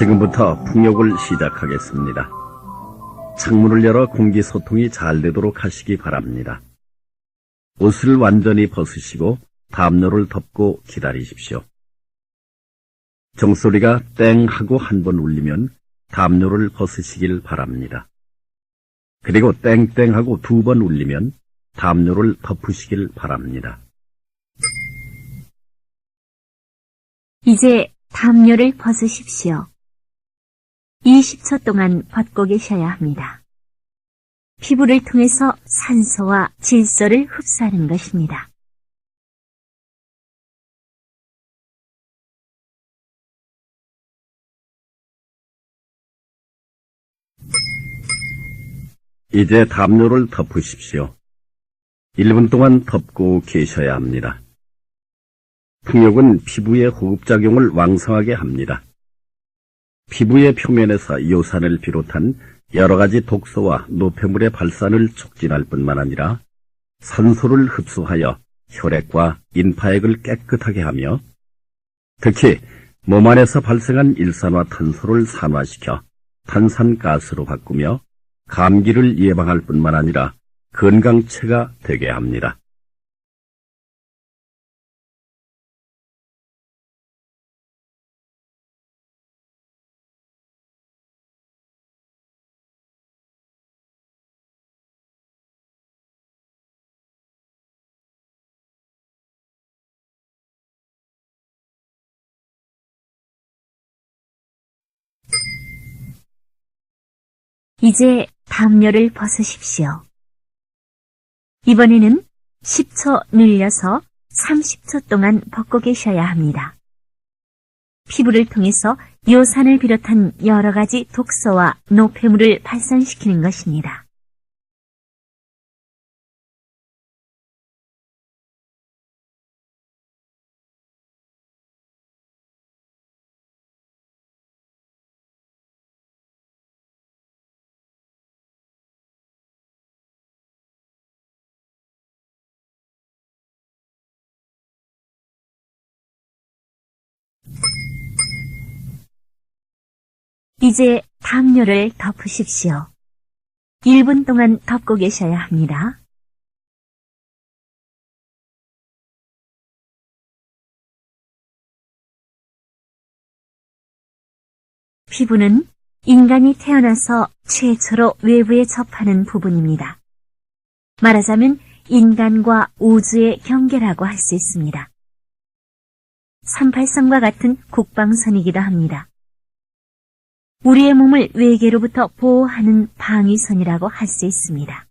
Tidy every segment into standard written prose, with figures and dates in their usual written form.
지금부터 풍욕을 시작하겠습니다. 창문을 열어 공기 소통이 잘 되도록 하시기 바랍니다. 옷을 완전히 벗으시고 담요를 덮고 기다리십시오. 종소리가 땡 하고 한 번 울리면 담요를 벗으시길 바랍니다. 그리고 땡땡 하고 두 번 울리면 담요를 덮으시길 바랍니다. 이제 담요를 벗으십시오. 20초 동안 벗고 계셔야 합니다. 피부를 통해서 산소와 질소를 흡수하는 것입니다. 이제 담요를 덮으십시오. 1분 동안 덮고 계셔야 합니다. 풍욕은 피부의 호흡작용을 왕성하게 합니다. 피부의 표면에서 요산을 비롯한 여러 가지 독소와 노폐물의 발산을 촉진할 뿐만 아니라 산소를 흡수하여 혈액과 인파액을 깨끗하게 하며 특히 몸 안에서 발생한 일산화탄소를 산화시켜 탄산가스로 바꾸며 감기를 예방할 뿐만 아니라 건강체가 되게 합니다. 이제 담요를 벗으십시오. 이번에는 10초 늘려서 30초 동안 벗고 계셔야 합니다. 피부를 통해서 요산을 비롯한 여러 가지 독소와 노폐물을 발산시키는 것입니다. 이제 담요를 덮으십시오. 1분 동안 덮고 계셔야 합니다. 피부는 인간이 태어나서 최초로 외부에 접하는 부분입니다. 말하자면 인간과 우주의 경계라고 할 수 있습니다. 38선과 같은 국방선이기도 합니다. 우리의 몸을 외계로부터 보호하는 방위선이라고 할 수 있습니다.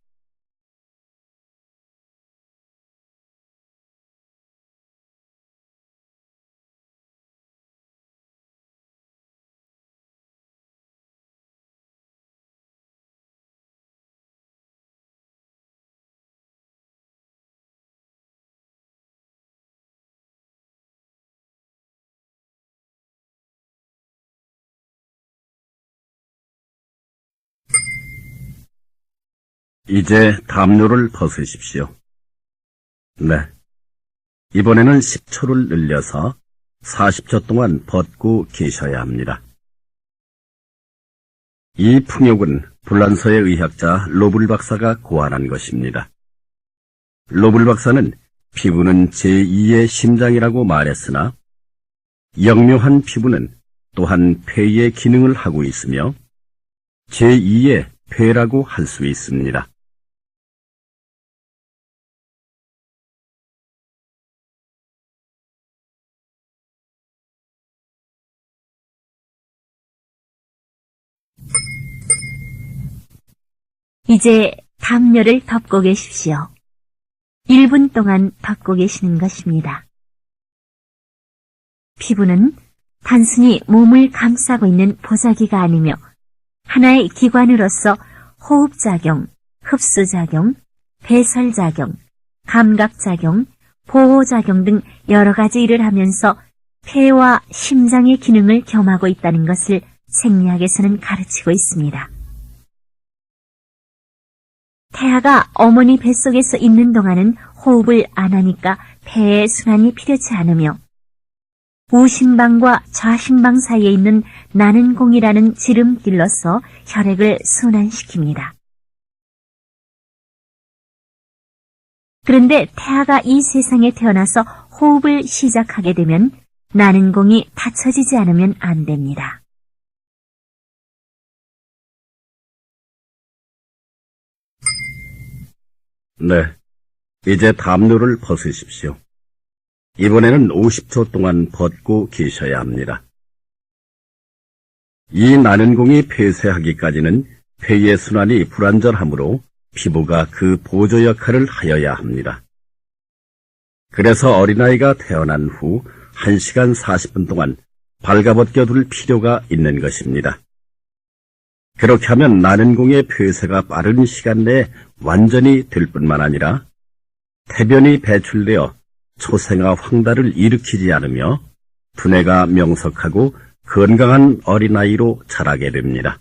이제 담요를 벗으십시오. 네. 이번에는 10초를 늘려서 40초 동안 벗고 계셔야 합니다. 이 풍욕은 불란서의 의학자 로블 박사가 고안한 것입니다. 로블 박사는 피부는 제2의 심장이라고 말했으나 영묘한 피부는 또한 폐의 기능을 하고 있으며 제2의 폐라고 할 수 있습니다. 이제 담요를 덮고 계십시오. 1분 동안 덮고 계시는 것입니다. 피부는 단순히 몸을 감싸고 있는 보자기가 아니며 하나의 기관으로서 호흡작용, 흡수작용, 배설작용, 감각작용, 보호작용 등 여러 가지 일을 하면서 폐와 심장의 기능을 겸하고 있다는 것을 생리학에서는 가르치고 있습니다. 태아가 어머니 뱃속에서 있는 동안은 호흡을 안 하니까 폐의 순환이 필요치 않으며 우심방과 좌심방 사이에 있는 나는 공이라는 지름길로서 혈액을 순환시킵니다. 그런데 태아가 이 세상에 태어나서 호흡을 시작하게 되면 나는 공이 닫혀지지 않으면 안 됩니다. 네, 이제 담요를 벗으십시오. 이번에는 50초 동안 벗고 계셔야 합니다. 이 나는 공이 폐쇄하기까지는 폐의 순환이 불완전하므로 피부가 그 보조 역할을 하여야 합니다. 그래서 어린아이가 태어난 후 1시간 40분 동안 발가벗겨둘 필요가 있는 것입니다. 그렇게 하면 나는 공의 폐쇄가 빠른 시간 내에 완전히 될 뿐만 아니라 태변이 배출되어 초생아 황달을 일으키지 않으며 두뇌가 명석하고 건강한 어린아이로 자라게 됩니다.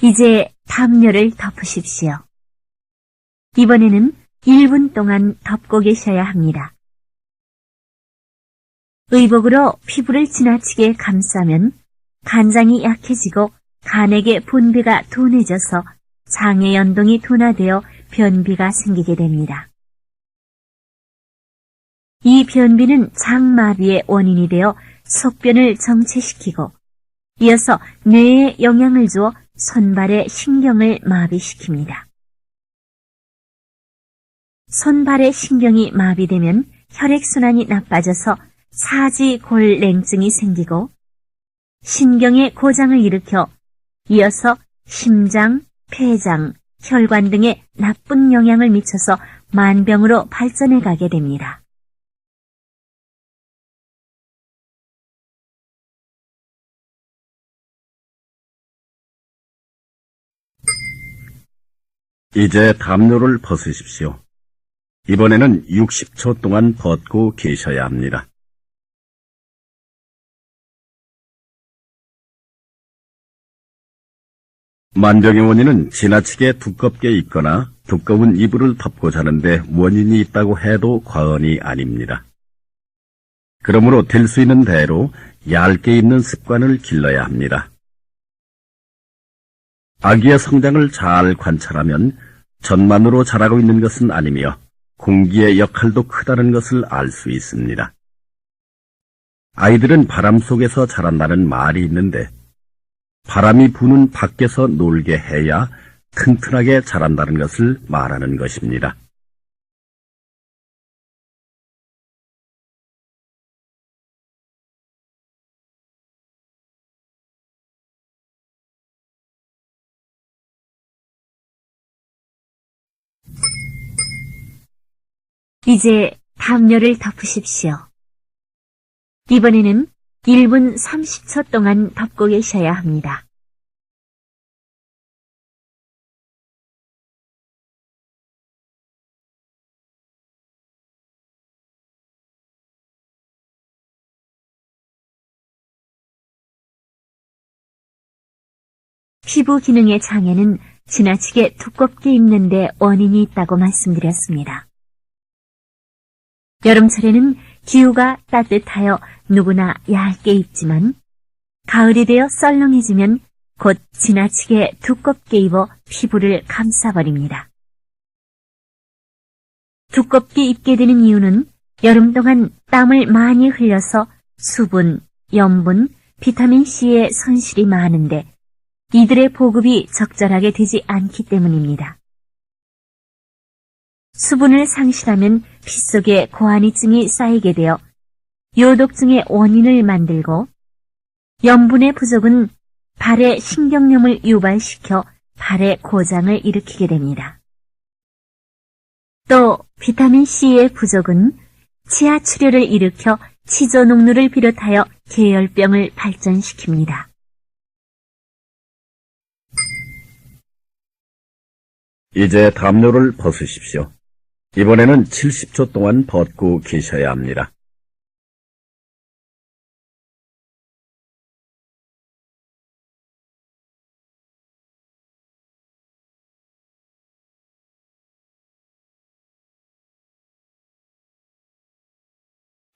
이제 담요를 덮으십시오. 이번에는 1분 동안 덮고 계셔야 합니다. 의복으로 피부를 지나치게 감싸면 간장이 약해지고 간액의 분비가 둔해져서 장의 연동이 둔화되어 변비가 생기게 됩니다. 이 변비는 장마비의 원인이 되어 속변을 정체시키고 이어서 뇌에 영향을 주어 손발의 신경을 마비시킵니다. 손발의 신경이 마비되면 혈액순환이 나빠져서 사지골냉증이 생기고 신경의 고장을 일으켜 이어서 심장, 폐장, 혈관 등에 나쁜 영향을 미쳐서 만병으로 발전해 가게 됩니다. 이제 담요를 벗으십시오. 이번에는 60초 동안 벗고 계셔야 합니다. 만병의 원인은 지나치게 두껍게 입거나 두꺼운 이불을 덮고 자는데 원인이 있다고 해도 과언이 아닙니다. 그러므로 될 수 있는 대로 얇게 입는 습관을 길러야 합니다. 아기의 성장을 잘 관찰하면 젖만으로 자라고 있는 것은 아니며 공기의 역할도 크다는 것을 알 수 있습니다. 아이들은 바람 속에서 자란다는 말이 있는데 바람이 부는 밖에서 놀게 해야 튼튼하게 자란다는 것을 말하는 것입니다. 이제 담요를 덮으십시오. 이번에는 1분 30초 동안 덮고 계셔야 합니다. 피부 기능의 장애는 지나치게 두껍게 입는데 원인이 있다고 말씀드렸습니다. 여름철에는 기후가 따뜻하여 누구나 얇게 입지만 가을이 되어 썰렁해지면 곧 지나치게 두껍게 입어 피부를 감싸버립니다. 두껍게 입게 되는 이유는 여름 동안 땀을 많이 흘려서 수분, 염분, 비타민C의 손실이 많은데 이들의 보급이 적절하게 되지 않기 때문입니다. 수분을 상실하면 피 속에 고환이증이 쌓이게 되어 요독증의 원인을 만들고 염분의 부족은 발의 신경염을 유발시켜 발의 고장을 일으키게 됩니다. 또 비타민C의 부족은 치아출혈을 일으켜 치조농루를 비롯하여 계열병을 발전시킵니다. 이제 담요를 벗으십시오. 이번에는 70초 동안 벗고 계셔야 합니다.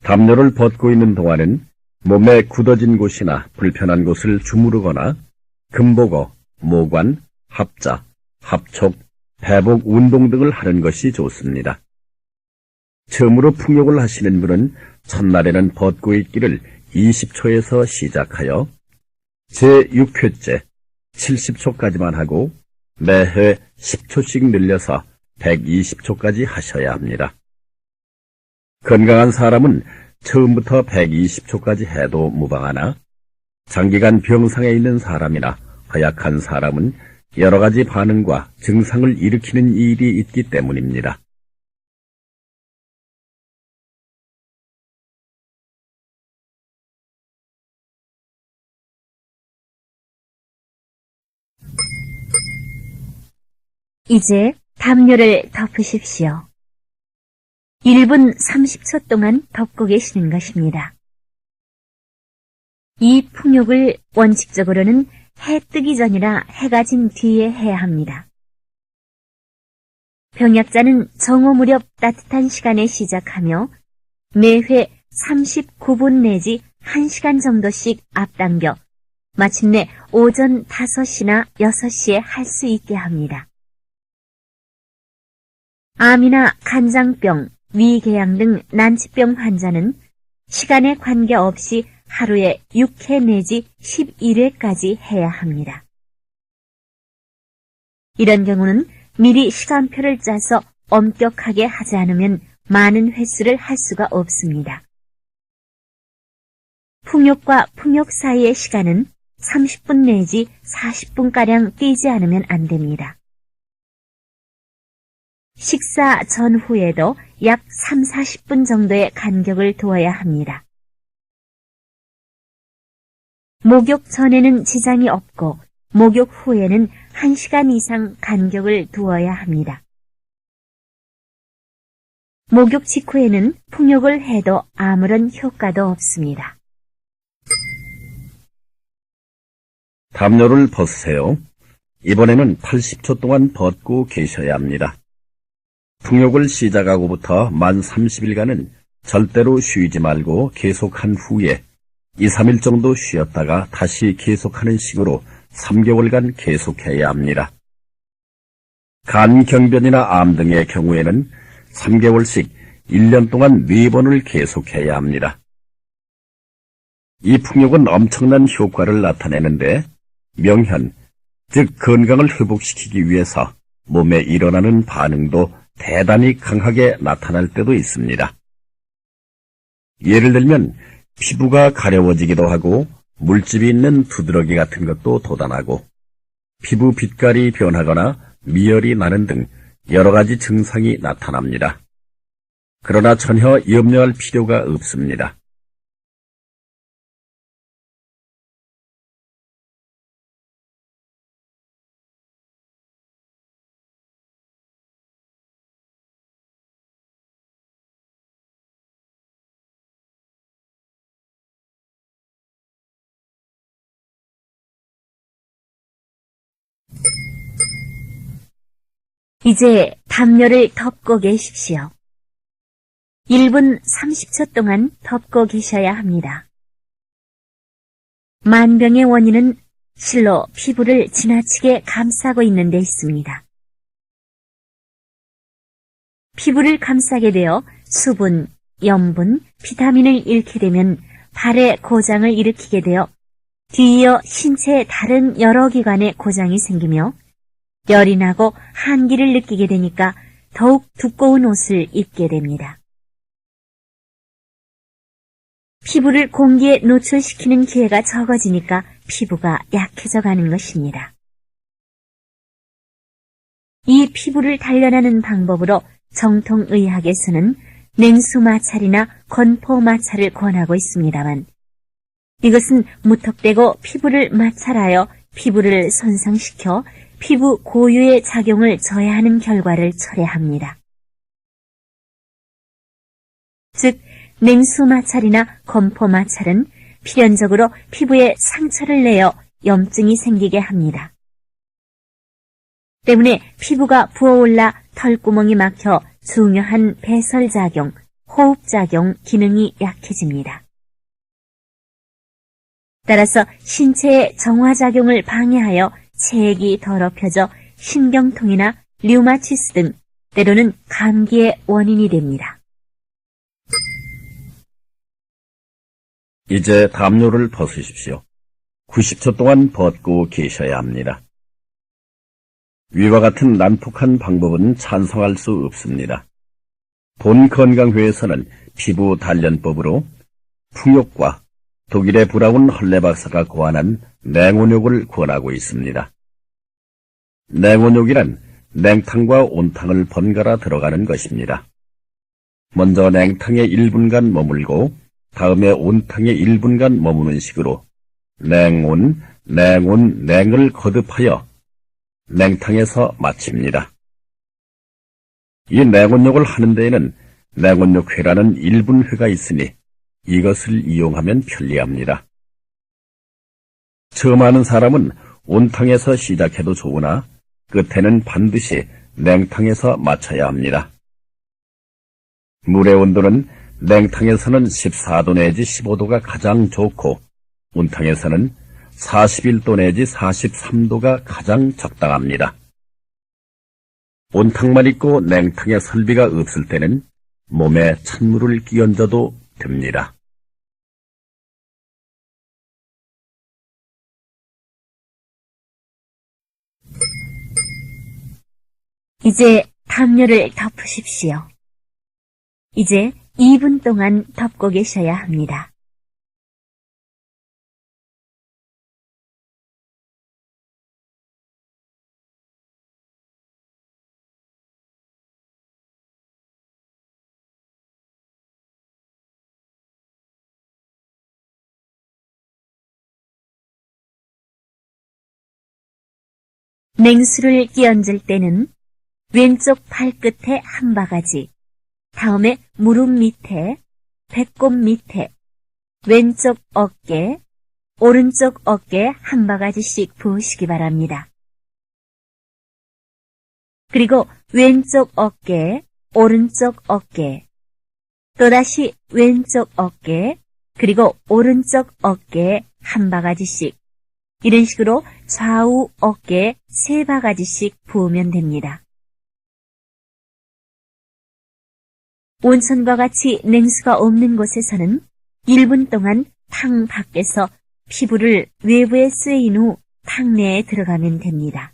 담요를 벗고 있는 동안은 몸에 굳어진 곳이나 불편한 곳을 주무르거나 금복어, 모관, 합자, 합촉, 배복 운동 등을 하는 것이 좋습니다. 처음으로 풍욕을 하시는 분은 첫날에는 벗고 있기를 20초에서 시작하여 제6회째 70초까지만 하고 매회 10초씩 늘려서 120초까지 하셔야 합니다. 건강한 사람은 처음부터 120초까지 해도 무방하나 장기간 병상에 있는 사람이나 허약한 사람은 여러 가지 반응과 증상을 일으키는 일이 있기 때문입니다. 이제 담요를 덮으십시오. 1분 30초 동안 덮고 계시는 것입니다. 이 풍욕을 원칙적으로는 해 뜨기 전이나 해가 진 뒤에 해야 합니다. 병약자는 정오 무렵 따뜻한 시간에 시작하며 매회 39분 내지 1시간 정도씩 앞당겨 마침내 오전 5시나 6시에 할 수 있게 합니다. 암이나 간장병, 위궤양 등 난치병 환자는 시간에 관계없이 하루에 6회 내지 11회까지 해야 합니다. 이런 경우는 미리 시간표를 짜서 엄격하게 하지 않으면 많은 횟수를 할 수가 없습니다. 풍욕과 풍욕 사이의 시간은 30분 내지 40분가량 뛰지 않으면 안 됩니다. 식사 전후에도 약 30-40분 정도의 간격을 두어야 합니다. 목욕 전에는 지장이 없고 목욕 후에는 1시간 이상 간격을 두어야 합니다. 목욕 직후에는 풍욕을 해도 아무런 효과도 없습니다. 담요를 벗으세요. 이번에는 80초 동안 벗고 계셔야 합니다. 풍욕을 시작하고부터 만 30일간은 절대로 쉬지 말고 계속한 후에 2-3일 정도 쉬었다가 다시 계속하는 식으로 3개월간 계속해야 합니다. 간경변이나 암 등의 경우에는 3개월씩 1년 동안 4번을 계속해야 합니다. 이 풍욕은 엄청난 효과를 나타내는데 명현, 즉 건강을 회복시키기 위해서 몸에 일어나는 반응도 대단히 강하게 나타날 때도 있습니다. 예를 들면 피부가 가려워지기도 하고 물집이 있는 두드러기 같은 것도 돋아나고 피부 빛깔이 변하거나 미열이 나는 등 여러 가지 증상이 나타납니다. 그러나 전혀 염려할 필요가 없습니다. 이제 담요를 덮고 계십시오. 1분 30초 동안 덮고 계셔야 합니다. 만병의 원인은 실로 피부를 지나치게 감싸고 있는 데 있습니다. 피부를 감싸게 되어 수분, 염분, 비타민을 잃게 되면 발의 고장을 일으키게 되어 뒤이어 신체의 다른 여러 기관에 고장이 생기며 열이 나고 한기를 느끼게 되니까 더욱 두꺼운 옷을 입게 됩니다. 피부를 공기에 노출시키는 기회가 적어지니까 피부가 약해져 가는 것입니다. 이 피부를 단련하는 방법으로 정통의학에서는 냉수 마찰이나 건포 마찰을 권하고 있습니다만 이것은 무턱대고 피부를 마찰하여 피부를 손상시켜 피부 고유의 작용을 저해하는 결과를 초래합니다. 즉, 냉수 마찰이나 건포 마찰은 필연적으로 피부에 상처를 내어 염증이 생기게 합니다. 때문에 피부가 부어올라 털구멍이 막혀 중요한 배설작용, 호흡작용 기능이 약해집니다. 따라서 신체의 정화작용을 방해하여 체액이 더럽혀져 신경통이나 류마티스 등 때로는 감기의 원인이 됩니다. 이제 담요를 벗으십시오. 90초 동안 벗고 계셔야 합니다. 위와 같은 난폭한 방법은 찬성할 수 없습니다. 본 건강회에서는 피부 단련법으로 풍욕과 독일의 브라운 헐레 박사가 고안한 냉온욕을 권하고 있습니다. 냉온욕이란 냉탕과 온탕을 번갈아 들어가는 것입니다. 먼저 냉탕에 1분간 머물고 다음에 온탕에 1분간 머무는 식으로 냉온, 냉온, 냉을 거듭하여 냉탕에서 마칩니다. 이 냉온욕을 하는 데에는 냉온욕회라는 1분회가 있으니 이것을 이용하면 편리합니다. 처음 하는 사람은 온탕에서 시작해도 좋으나 끝에는 반드시 냉탕에서 마쳐야 합니다. 물의 온도는 냉탕에서는 14도 내지 15도가 가장 좋고 온탕에서는 41도 내지 43도가 가장 적당합니다. 온탕만 있고 냉탕에 설비가 없을 때는 몸에 찬물을 끼얹어도 됩니다. 이제 담요를 덮으십시오. 이제 2분 동안 덮고 계셔야 합니다. 냉수를 끼얹을 때는 왼쪽 발끝에 한 바가지, 다음에 무릎 밑에, 배꼽 밑에, 왼쪽 어깨, 오른쪽 어깨에 한 바가지씩 부으시기 바랍니다. 그리고 왼쪽 어깨, 오른쪽 어깨, 또다시 왼쪽 어깨, 그리고 오른쪽 어깨에 한 바가지씩, 이런 식으로 좌우 어깨에 3바가지씩 부으면 됩니다. 온천과 같이 냉수가 없는 곳에서는 1분 동안 탕 밖에서 피부를 외부에 쐬인 후 탕 내에 들어가면 됩니다.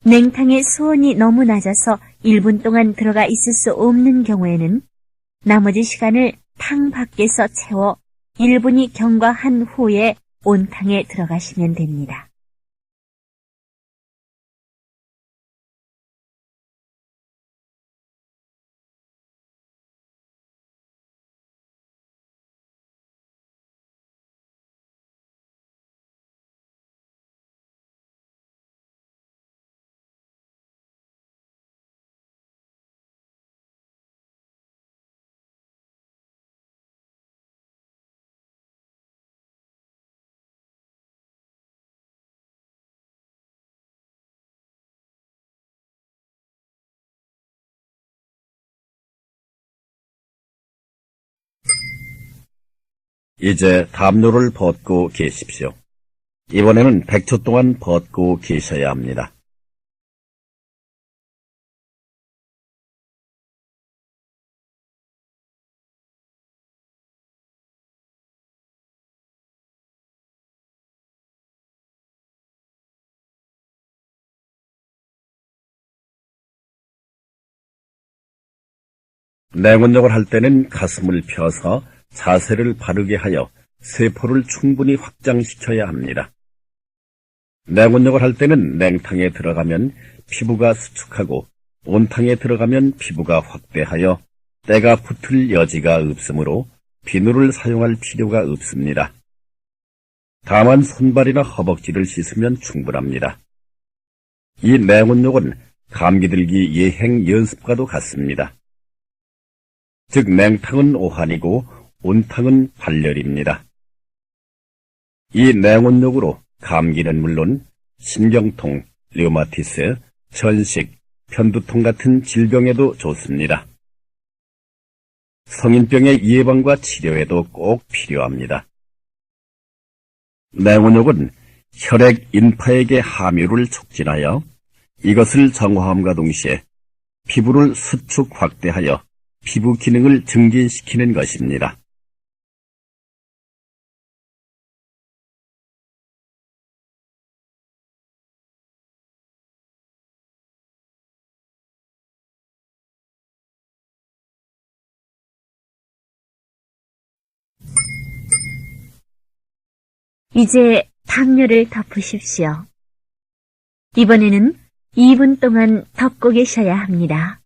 냉탕의 수온이 너무 낮아서 1분 동안 들어가 있을 수 없는 경우에는 나머지 시간을 탕 밖에서 채워 1분이 경과한 후에 온탕에 들어가시면 됩니다. 이제 담요를 벗고 계십시오. 이번에는 100초 동안 벗고 계셔야 합니다. 냉온욕을 할 때는 가슴을 펴서 자세를 바르게 하여 세포를 충분히 확장시켜야 합니다. 냉온욕을 할 때는 냉탕에 들어가면 피부가 수축하고 온탕에 들어가면 피부가 확대하여 때가 붙을 여지가 없으므로 비누를 사용할 필요가 없습니다. 다만 손발이나 허벅지를 씻으면 충분합니다. 이 냉온욕은 감기 들기 예행 연습과도 같습니다. 즉 냉탕은 오한이고 온탕은 발열입니다. 이 냉온욕으로 감기는 물론 신경통, 류마티스, 전식, 편두통 같은 질병에도 좋습니다. 성인병의 예방과 치료에도 꼭 필요합니다. 냉온욕은 혈액 인파에게 함유를 촉진하여 이것을 정화함과 동시에 피부를 수축 확대하여 피부 기능을 증진시키는 것입니다. 이제 담요를 덮으십시오. 이번에는 2분 동안 덮고 계셔야 합니다.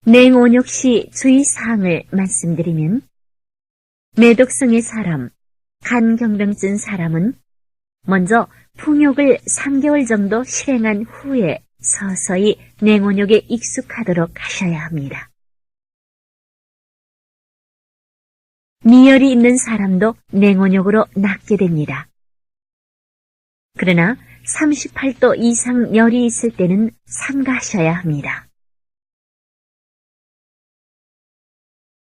냉온욕 시 주의사항을 말씀드리면, 매독성의 사람, 간경병증 사람은 먼저 풍욕을 3개월 정도 실행한 후에 서서히 냉온욕에 익숙하도록 하셔야 합니다. 미열이 있는 사람도 냉온욕으로 낫게 됩니다. 그러나 38도 이상 열이 있을 때는 삼가하셔야 합니다.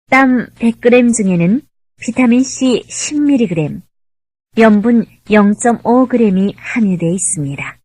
땀 100g 중에는 비타민C 10mg, 염분 0.5g이 함유되어 있습니다.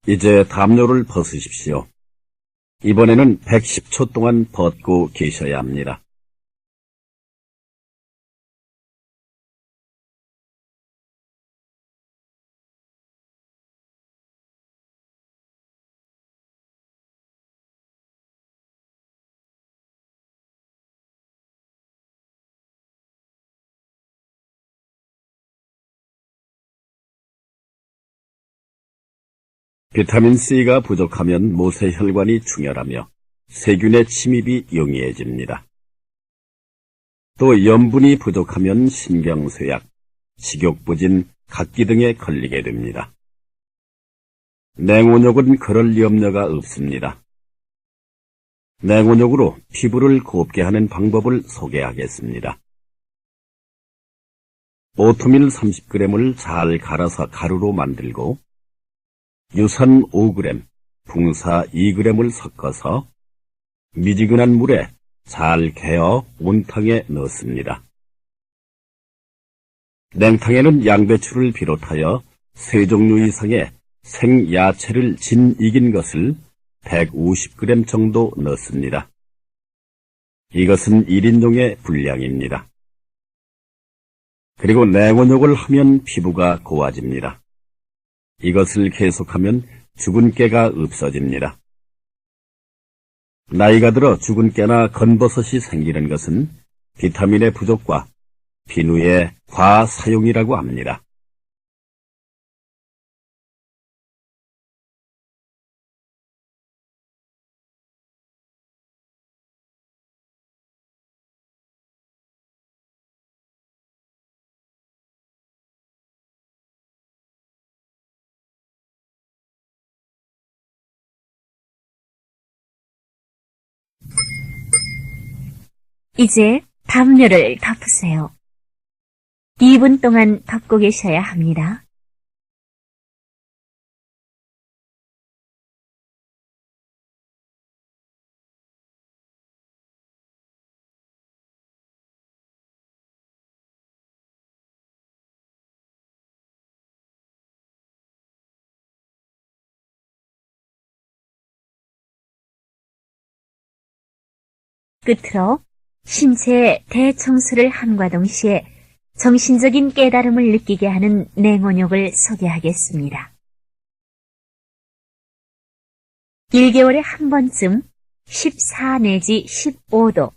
이제 담요를 벗으십시오. 이번에는 110초 동안 벗고 계셔야 합니다. 비타민C가 부족하면 모세혈관이 충혈하며 세균의 침입이 용이해집니다. 또 염분이 부족하면 신경쇠약, 식욕부진, 각기 등에 걸리게 됩니다. 냉온욕은 그럴 염려가 없습니다. 냉온욕으로 피부를 곱게 하는 방법을 소개하겠습니다. 오트밀 30g을 잘 갈아서 가루로 만들고 유산 5g, 붕사 2g을 섞어서 미지근한 물에 잘 개어 온탕에 넣습니다. 냉탕에는 양배추를 비롯하여 3종류 이상의 생야채를 진 익인 것을 150g 정도 넣습니다. 이것은 1인용의 분량입니다. 그리고 냉온욕을 하면 피부가 고와집니다. 이것을 계속하면 죽은 깨가 없어집니다. 나이가 들어 죽은 깨나 건버섯이 생기는 것은 비타민의 부족과 비누의 과사용이라고 합니다. 이제 담요를 덮으세요. 2분 동안 덮고 계셔야 합니다. 끝으로 신체의 대청소를 함과 동시에 정신적인 깨달음을 느끼게 하는 냉온욕을 소개하겠습니다. 1개월에 한 번쯤 14 내지 15도,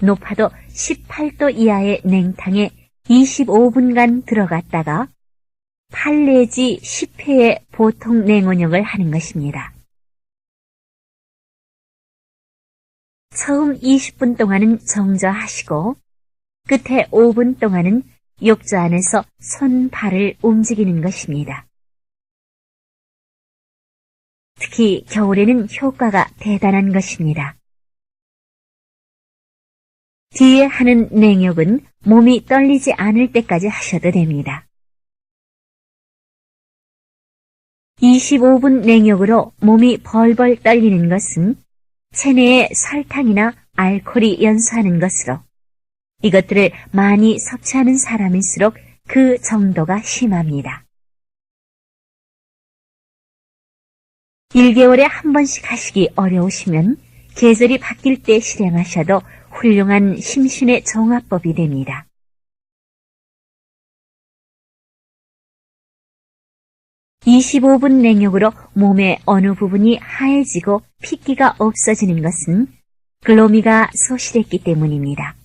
높아도 18도 이하의 냉탕에 25분간 들어갔다가 8 내지 10회의 보통 냉온욕을 하는 것입니다. 처음 20분 동안은 정저하시고 끝에 5분 동안은 욕조 안에서 손, 발을 움직이는 것입니다. 특히 겨울에는 효과가 대단한 것입니다. 뒤에 하는 냉욕은 몸이 떨리지 않을 때까지 하셔도 됩니다. 25분 냉욕으로 몸이 벌벌 떨리는 것은 체내에 설탕이나 알코올이 연소하는 것으로 이것들을 많이 섭취하는 사람일수록 그 정도가 심합니다. 1개월에 한 번씩 하시기 어려우시면 계절이 바뀔 때 실행하셔도 훌륭한 심신의 종합법이 됩니다. (25분) 냉욕으로 몸의 어느 부분이 하얘지고 핏기가 없어지는 것은 글로미가 소실했기 때문입니다.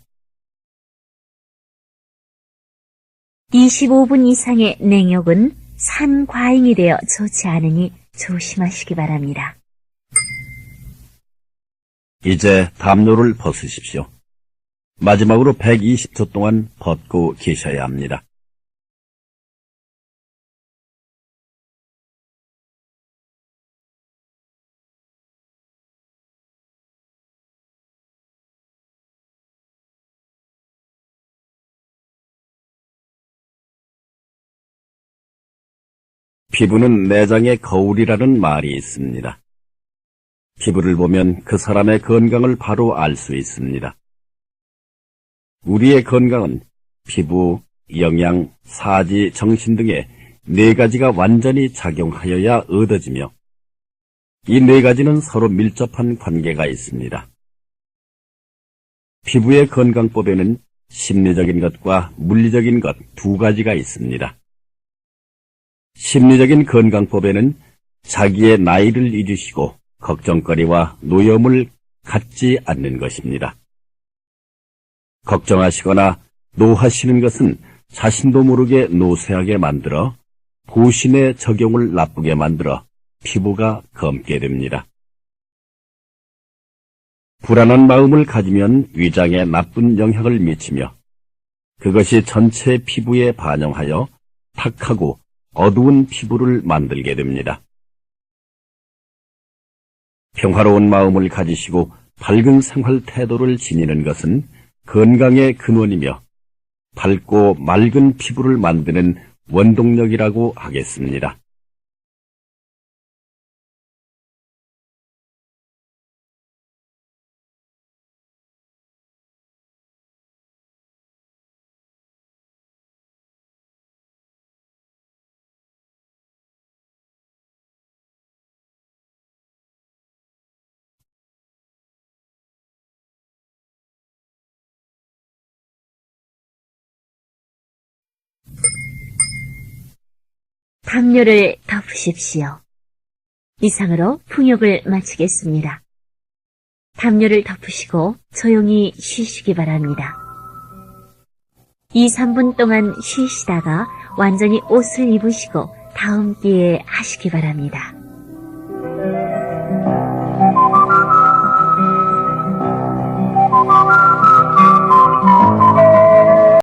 25분 이상의 냉욕은 산과잉이 되어 좋지 않으니 조심하시기 바랍니다. 이제 담요를 벗으십시오. 마지막으로 120초 동안 벗고 계셔야 합니다. 피부는 내장의 거울이라는 말이 있습니다. 피부를 보면 그 사람의 건강을 바로 알 수 있습니다. 우리의 건강은 피부, 영양, 사지, 정신 등의 4가지가 완전히 작용하여야 얻어지며 이 4가지는 서로 밀접한 관계가 있습니다. 피부의 건강법에는 심리적인 것과 물리적인 것 2가지가 있습니다. 심리적인 건강법에는 자기의 나이를 잊으시고 걱정거리와 노염을 갖지 않는 것입니다. 걱정하시거나 노하시는 것은 자신도 모르게 노쇠하게 만들어 보신의 적용을 나쁘게 만들어 피부가 검게 됩니다. 불안한 마음을 가지면 위장에 나쁜 영향을 미치며 그것이 전체 피부에 반영하여 탁하고 어두운 피부를 만들게 됩니다. 평화로운 마음을 가지시고 밝은 생활 태도를 지니는 것은 건강의 근원이며 밝고 맑은 피부를 만드는 원동력이라고 하겠습니다. 담요를 덮으십시오. 이상으로 풍욕을 마치겠습니다. 담요를 덮으시고 조용히 쉬시기 바랍니다. 2, 3분 동안 쉬시다가 완전히 옷을 입으시고 다음 기회에 하시기 바랍니다.